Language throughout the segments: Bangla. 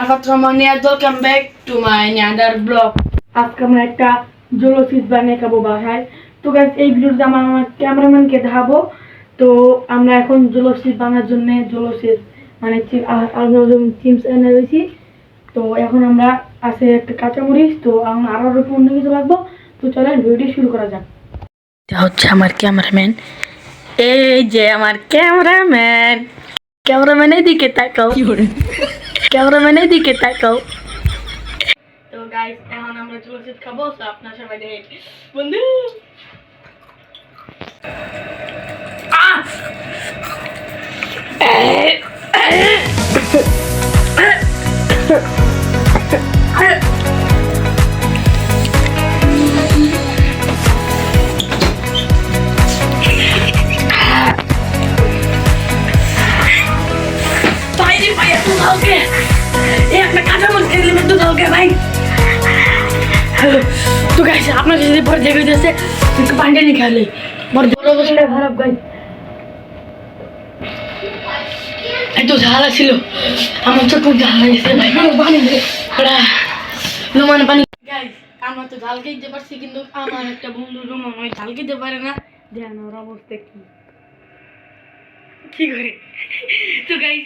Welcome back to my another blog. আজকে আমরা একটা জলসিস বানিয়ে খাবো বাসায়। তো গাইস এই ভিডিওতে আমার ক্যামেরাম্যানকে দেখাবো। তো আমরা এখন জলসিস বানানোর জন্য জলসিস মানে চিপস এনে দিয়েছি। তো এখন আমরা আছে একটা কাঁচামরিচ, তো আমরা আরো অন্য কিছু লাগবো। তো চলেন ভিডিওটি শুরু করা যাক। এটা হচ্ছে আমার ক্যামেরাম্যান, এই যে আমার ক্যামেরাম্যান। ক্যামেরাম্যানের দিকে তাকাও, ক্যামেরাম্যানের দিকে তাকাও। তো গাইস এখন আমরা জলসিস খাবো, তো আপনারা সবাই দেখেন বন্ধু। তো গাইস আপনার যদি পরে দেখে যাচ্ছে একটু পানি নিয়ে খেলে বড় অবস্থা খারাপ গাইস। এত ঝালা ছিল আমার চোখ ঝাল লাগছে ভাই, পানি পানি গাইস। আমরা তো ঝাল খেতে পারছি, কিন্তু আমার একটা বন্ধু রুমান ওই ঝাল খেতে পারে না। দেখেন ওর অবস্থা কি করে। তো গাইস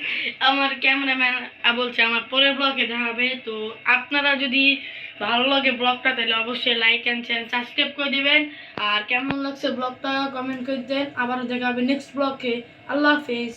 আমার ক্যামেরাম্যান বলছে আমার পরের ব্লগে দেখাবে। তো আপনারা যদি ভালো লাগে ব্লগটা তাহলে অবশ্যই লাইক এন্ড চ্যানেল সাবস্ক্রাইব করে দিবেন। আর কেমন লাগছে ব্লগটা কমেন্ট করে দেন। আবারও দেখা হবে নেক্সট ব্লগে। আল্লাহ হাফেজ।